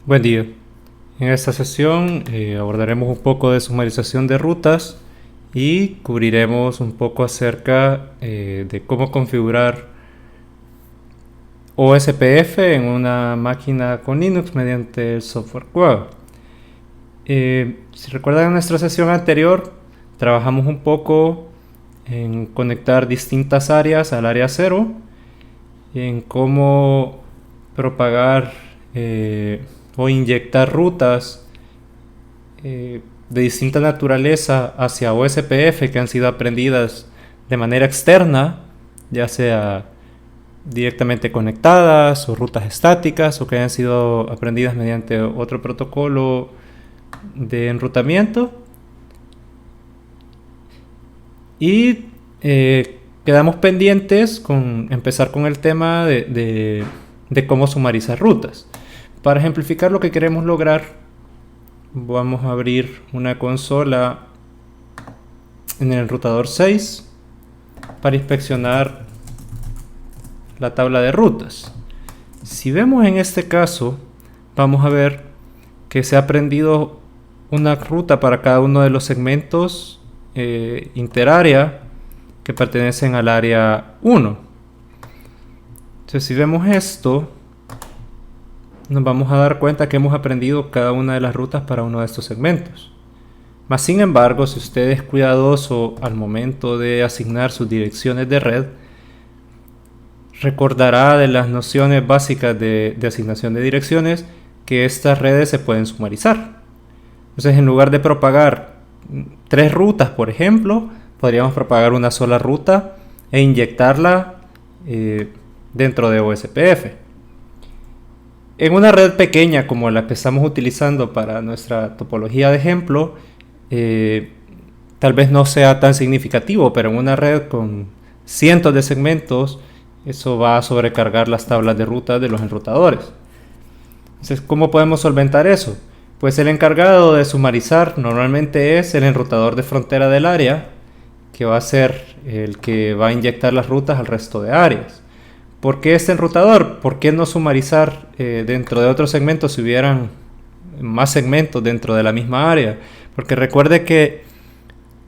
Buen día. En esta sesión abordaremos un poco de sumarización de rutas y cubriremos un poco acerca de cómo configurar OSPF en una máquina con Linux mediante el software Quagga. Si recuerdan en nuestra sesión anterior, trabajamos un poco en conectar distintas áreas al área 0, en cómo propagar o inyectar rutas de distinta naturaleza hacia OSPF que han sido aprendidas de manera externa, ya sea directamente conectadas o rutas estáticas o que hayan sido aprendidas mediante otro protocolo de enrutamiento. Y quedamos pendientes con empezar con el tema de cómo sumarizar rutas. Para ejemplificar lo que queremos lograr, vamos a abrir una consola en el enrutador 6 para inspeccionar la tabla de rutas. Si vemos en este caso, vamos a ver que se ha aprendido una ruta para cada uno de los segmentos interárea que pertenecen al área 1. Entonces, si vemos esto, nos vamos a dar cuenta que hemos aprendido cada una de las rutas para uno de estos segmentos. Mas, sin embargo, si usted es cuidadoso al momento de asignar sus direcciones de red, recordará de las nociones básicas de asignación de direcciones que estas redes se pueden sumarizar. Entonces, en lugar de propagar 3 rutas, por ejemplo, podríamos propagar una sola ruta e inyectarla dentro de OSPF. En una red pequeña como la que estamos utilizando para nuestra topología de ejemplo, tal vez no sea tan significativo, pero en una red con cientos de segmentos, eso va a sobrecargar las tablas de ruta de los enrutadores. Entonces, ¿cómo podemos solventar eso? Pues el encargado de sumarizar normalmente es el enrutador de frontera del área, que va a ser el que va a inyectar las rutas al resto de áreas. ¿Por qué este enrutador? ¿Por qué no sumarizar dentro de otros segmentos si hubieran más segmentos dentro de la misma área? Porque recuerde que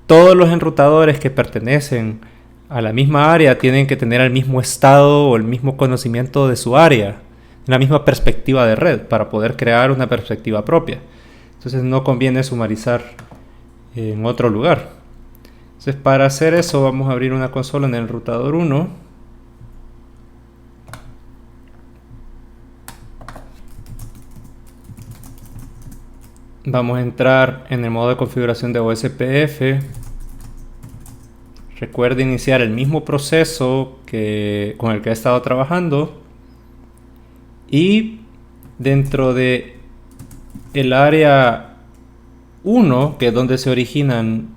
todos los enrutadores que pertenecen a la misma área tienen que tener el mismo estado o el mismo conocimiento de su área, la misma perspectiva de red para poder crear una perspectiva propia. Entonces no conviene sumarizar en otro lugar. Entonces, para hacer eso vamos a abrir una consola en el enrutador 1. Vamos a entrar en el modo de configuración de OSPF. Recuerde iniciar el mismo proceso con el que he estado trabajando. Y dentro de el área 1, que es donde se originan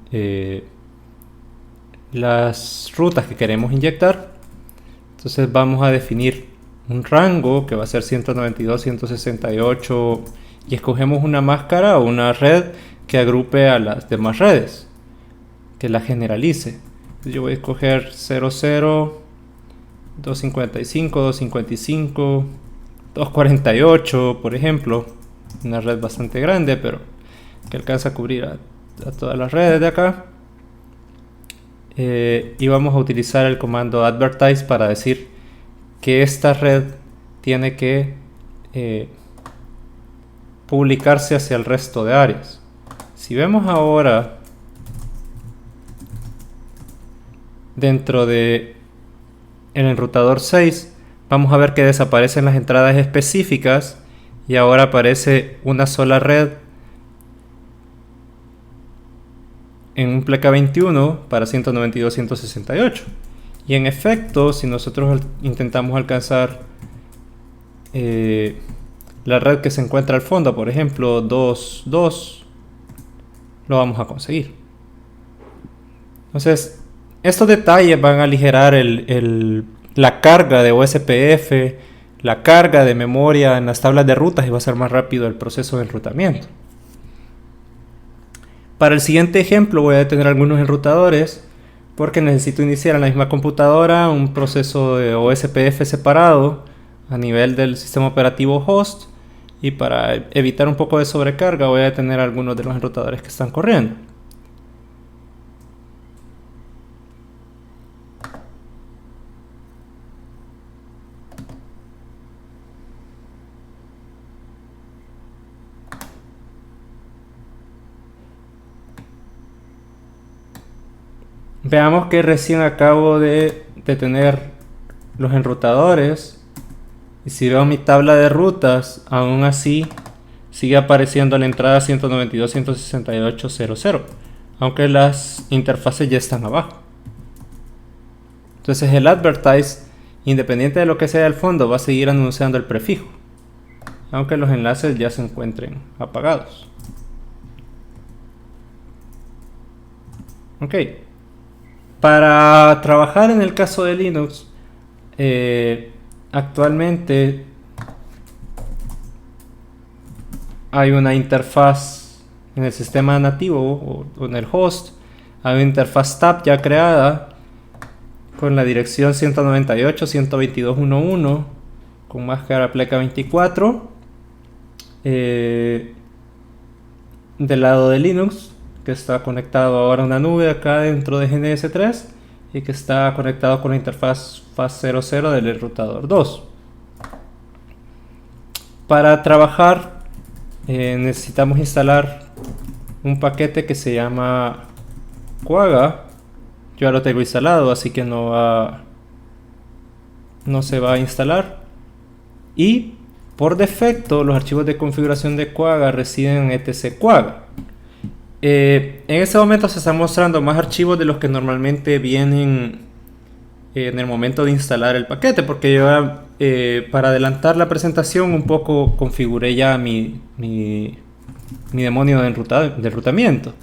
las rutas que queremos inyectar, entonces vamos a definir un rango que va a ser 192, 168 y escogemos una máscara o una red que agrupe a las demás redes, que la generalice. Entonces yo voy a escoger 00, 255, 255, 248, por ejemplo, una red bastante grande, pero que alcanza a cubrir a todas las redes de acá. Y vamos a utilizar el comando advertise para decir que esta red tiene que publicarse hacia el resto de áreas. Si vemos ahora dentro de el enrutador 6, vamos a ver que desaparecen las entradas específicas y ahora aparece una sola red en un pleca 21 para 192, 168. Y en efecto, si nosotros intentamos alcanzar la red que se encuentra al fondo, por ejemplo 2, 2, lo vamos a conseguir. Entonces, estos detalles van a aligerar la carga de OSPF, la carga de memoria en las tablas de rutas y va a ser más rápido el proceso de enrutamiento. Para el siguiente ejemplo voy a tener algunos enrutadores porque necesito iniciar en la misma computadora un proceso de OSPF separado a nivel del sistema operativo host Y para evitar un poco de sobrecarga voy a detener algunos de los enrutadores que están corriendo. Veamos que recién acabo de detener los enrutadores. Y si veo mi tabla de rutas, aún así sigue apareciendo la entrada 192.168.00, aunque las interfaces ya están abajo. Entonces el advertise, independiente de lo que sea el fondo, va a seguir anunciando el prefijo, aunque los enlaces ya se encuentren apagados. Ok. Para trabajar en el caso de Linux, actualmente hay una interfaz en el sistema nativo o en el host. Hay una interfaz tab ya creada con la dirección 198.122.1.1 con máscara pleca 24 del lado de Linux, que está conectado ahora a una nube acá dentro de GNS3 y que está conectado con la interfaz FAS00 del enrutador 2. Para trabajar necesitamos instalar un paquete que se llama Quagga. Yo ya lo tengo instalado, así que no se va a instalar. Y por defecto los archivos de configuración de Quagga residen en etc Quagga. En este momento se están mostrando más archivos de los que normalmente vienen en el momento de instalar el paquete, porque yo para adelantar la presentación un poco configuré ya mi demonio de enrutamiento.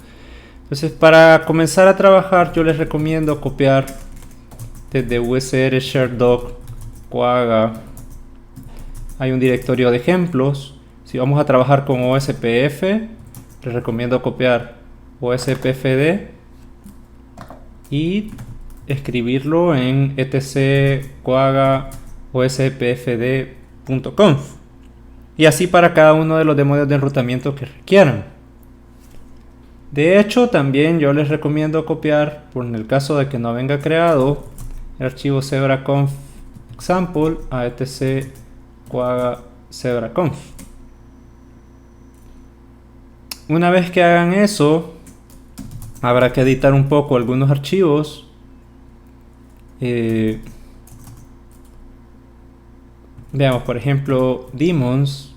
Entonces, para comenzar a trabajar, yo les recomiendo copiar desde usr sharedoc Quagga. Hay un directorio de ejemplos. Si vamos a trabajar con OSPF, les recomiendo copiar OSPFD y escribirlo en etc quagga ospfd.conf, y así para cada uno de los demonios de enrutamiento que requieran. De hecho, también yo les recomiendo copiar, por en el caso de que no venga creado, el archivo zebraconf example a etc quagga zebraconf. Una vez que hagan eso, habrá que editar un poco algunos archivos. Veamos, por ejemplo, daemons.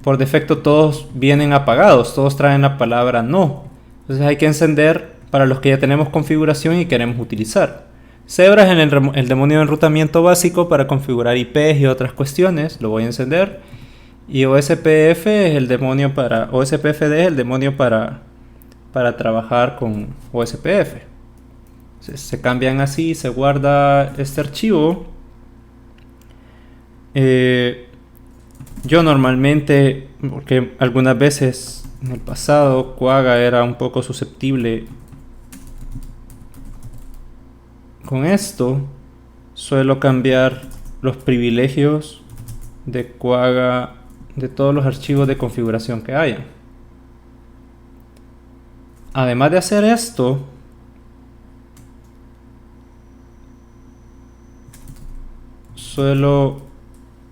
Por defecto todos vienen apagados, todos traen la palabra no. Entonces hay que encender para los que ya tenemos configuración y queremos utilizar. Zebra es el demonio de enrutamiento básico para configurar IPs y otras cuestiones. Lo voy a encender. Y OSPF es el demonio para OSPFD es el demonio para trabajar con OSPF. Se cambian así, se guarda este archivo. Yo normalmente, porque algunas veces en el pasado Quagga era un poco susceptible con esto, suelo cambiar los privilegios de Quagga de todos los archivos de configuración que haya. Además de hacer esto, suelo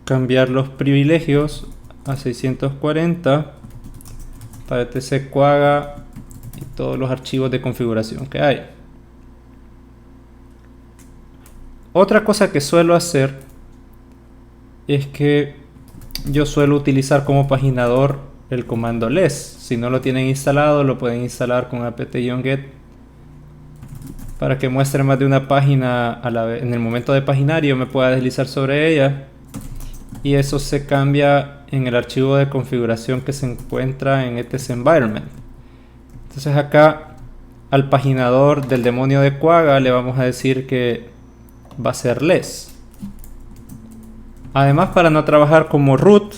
cambiar los privilegios a 640 para etc Quagga y todos los archivos de configuración que haya. Otra cosa que suelo hacer es que yo suelo utilizar como paginador el comando less. Si no lo tienen instalado, lo pueden instalar con apt-get para que muestre más de una página a la vez. En el momento de paginar yo me pueda deslizar sobre ella, y eso se cambia en el archivo de configuración que se encuentra en etc environment. Entonces acá al paginador del demonio de Quagga le vamos a decir que va a ser less. Además, para no trabajar como root,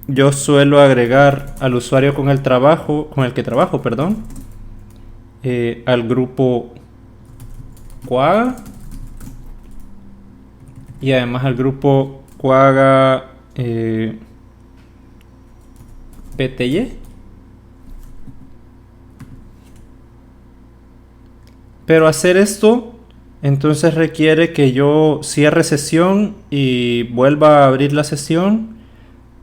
yo suelo agregar al usuario con el que trabajo, al grupo Quagga, y además al grupo Quagga PTY. Pero hacer esto entonces requiere que yo cierre sesión y vuelva a abrir la sesión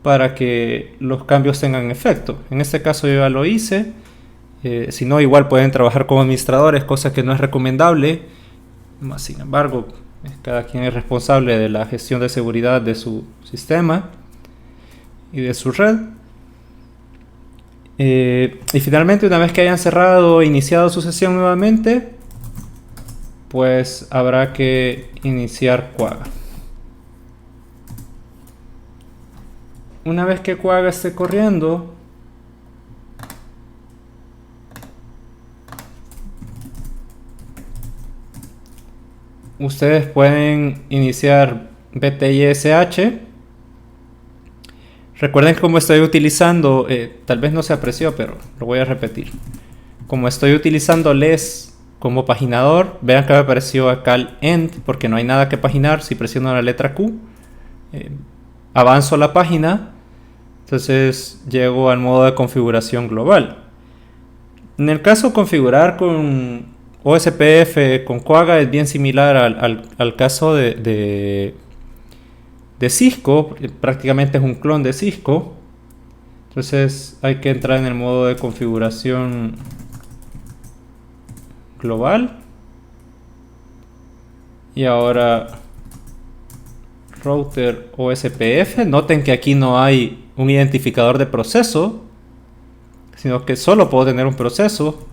para que los cambios tengan efecto. En este caso yo ya lo hice. Si no, igual pueden trabajar como administradores, cosa que no es recomendable. Sin embargo, cada quien es responsable de la gestión de seguridad de su sistema y de su red. Y finalmente, una vez que hayan cerrado e iniciado su sesión nuevamente, pues habrá que iniciar Quagga. Una vez que Quagga esté corriendo, ustedes pueden iniciar BTISH. Recuerden que como estoy utilizando, tal vez no se apreció, pero lo voy a repetir. Como estoy utilizando LES como paginador, vean que me apareció acá el END porque no hay nada que paginar. Si presiono la letra Q, avanzo la página, entonces llego al modo de configuración global. En el caso de configurar con OSPF con Quagga es bien similar al caso de Cisco. Prácticamente es un clon de Cisco. Entonces hay que entrar en el modo de configuración global y ahora router OSPF. Noten que aquí no hay un identificador de proceso, sino que solo puedo tener un proceso.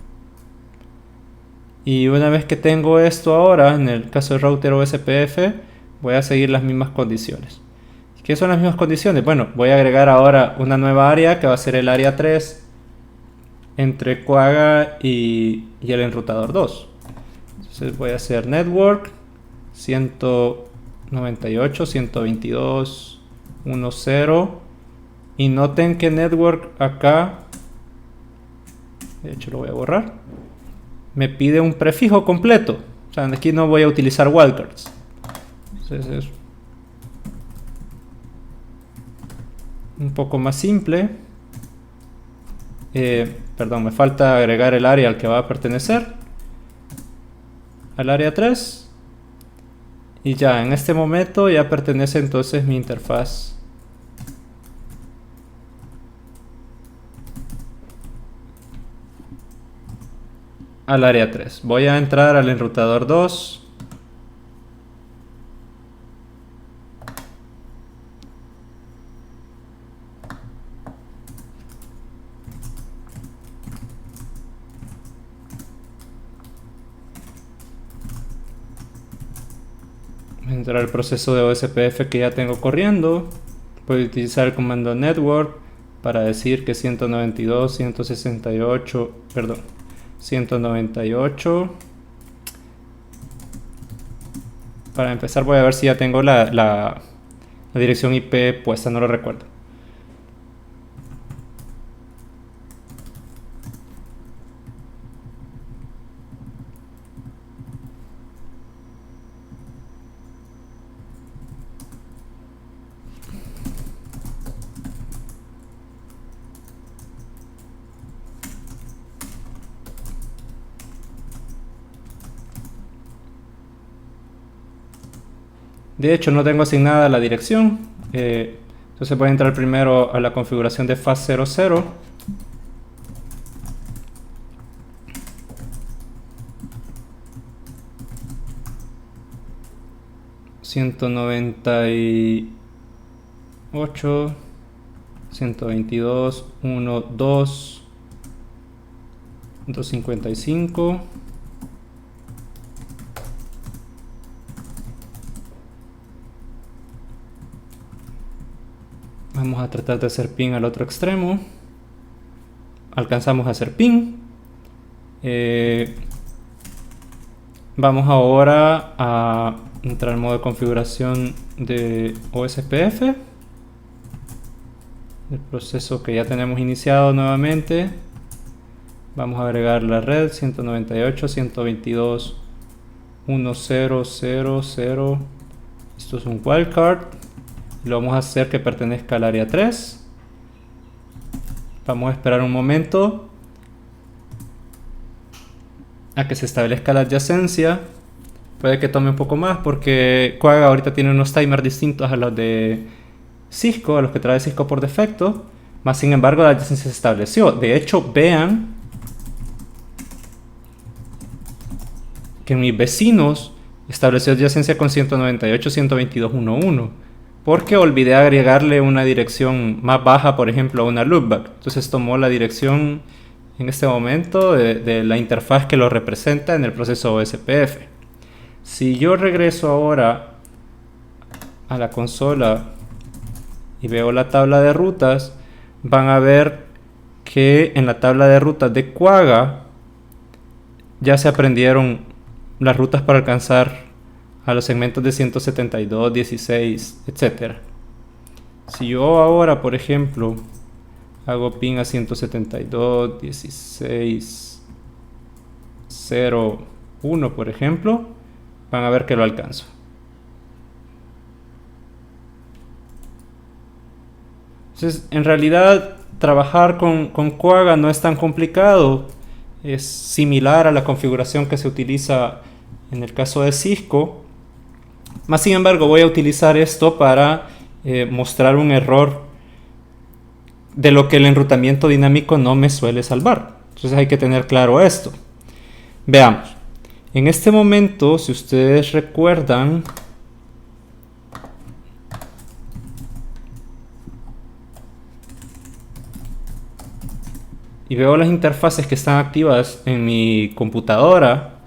Y una vez que tengo esto ahora, en el caso de router OSPF, voy a seguir las mismas condiciones. ¿Qué son las mismas condiciones? Bueno, voy a agregar ahora una nueva área que va a ser el área 3 entre Quagga y el enrutador 2. Entonces voy a hacer network 198.122.1.0 y noten que network acá, de hecho lo voy a borrar, me pide un prefijo completo. O sea, aquí no voy a utilizar wildcards. Entonces es un poco más simple. Perdón, me falta agregar el área al que va a pertenecer, al área 3, y ya en este momento ya pertenece entonces mi interfaz al área 3. Voy a entrar al enrutador 2. Entrar al proceso de OSPF que ya tengo corriendo. Puedo utilizar el comando network para decir que 198. Para empezar voy a ver si ya tengo la dirección IP puesta, no lo recuerdo. De hecho, no tengo asignada la dirección. Entonces voy a entrar primero a la configuración de FAS00. ...198... 122.1.2... 255. Vamos a tratar de hacer ping al otro extremo. Alcanzamos a hacer ping. Vamos ahora a entrar al modo de configuración de OSPF. El proceso que ya tenemos iniciado nuevamente. Vamos a agregar la red 198.122.1.0.0.0. Esto es un wildcard. Lo vamos a hacer que pertenezca al área 3. Vamos a esperar un momento a que se establezca la adyacencia. Puede que tome un poco más porque Quagga ahorita tiene unos timers distintos a los de Cisco, a los que trae Cisco por defecto. Más sin embargo, la adyacencia se estableció. De hecho, vean que mis vecinos estableció adyacencia con 198.122.1.1 porque olvidé agregarle una dirección más baja, por ejemplo, a una loopback. Entonces tomó la dirección en este momento de la interfaz que lo representa en el proceso OSPF. Si yo regreso ahora a la consola y veo la tabla de rutas, van a ver que en la tabla de rutas de Quagga ya se aprendieron las rutas para alcanzar a los segmentos de 172, 16, etc. Si yo ahora, por ejemplo, hago ping a 172, 16, 0, 1, por ejemplo, van a ver que lo alcanzo. Entonces, en realidad, trabajar con Quagga no es tan complicado. Es similar a la configuración que se utiliza en el caso de Cisco. Más sin embargo, voy a utilizar esto para mostrar un error de lo que el enrutamiento dinámico no me suele salvar. Entonces hay que tener claro esto. Veamos. En este momento, si ustedes recuerdan, y veo las interfaces que están activas en mi computadora,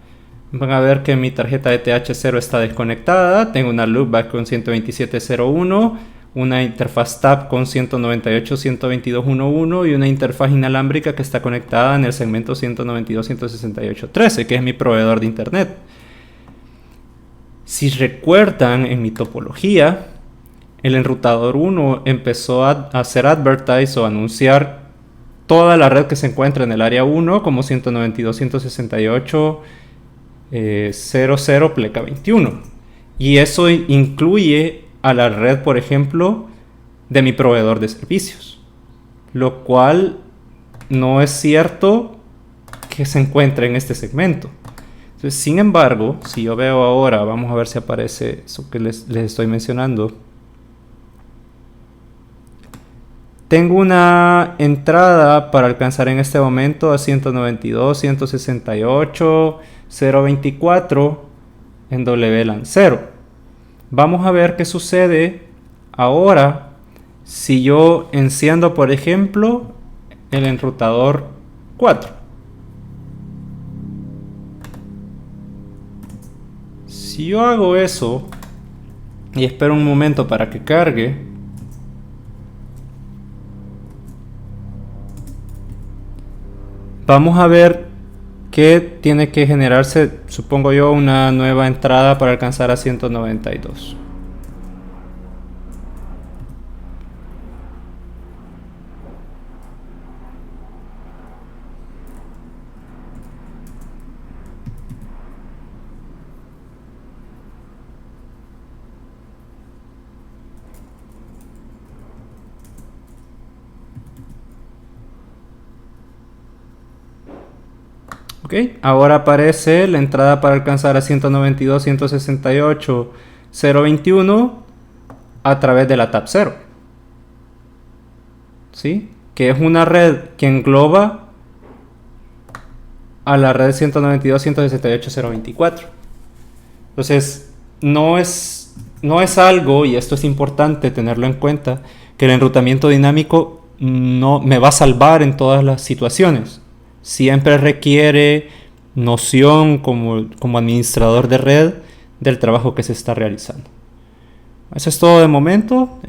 van a ver que mi tarjeta de TH0 está desconectada. Tengo una loopback con 127.0.1, una interfaz TAP con 198.122.1.1 y una interfaz inalámbrica que está conectada en el segmento 192.168.13, que es mi proveedor de internet. Si recuerdan, en mi topología, el enrutador 1 empezó a hacer advertise o anunciar toda la red que se encuentra en el área 1 como 192.168.00 pleca 21. Y eso incluye a la red, por ejemplo, de mi proveedor de servicios. Lo cual no es cierto que se encuentre en este segmento. Entonces, sin embargo, si yo veo ahora, vamos a ver si aparece eso que les estoy mencionando. Tengo una entrada para alcanzar en este momento a 192.168.024 en WLAN 0. Vamos a ver qué sucede ahora si yo enciendo, por ejemplo, el enrutador 4. Si yo hago eso y espero un momento para que cargue, vamos a ver que tiene que generarse, supongo yo, una nueva entrada para alcanzar a 192. Ok, ahora aparece la entrada para alcanzar a 192.168.021 a través de la TAP 0. ¿Sí? Que es una red que engloba a la red 192.168.024. Entonces, no es algo, y esto es importante tenerlo en cuenta, que el enrutamiento dinámico no me va a salvar en todas las situaciones. Siempre requiere noción como administrador de red del trabajo que se está realizando. Eso es todo de momento.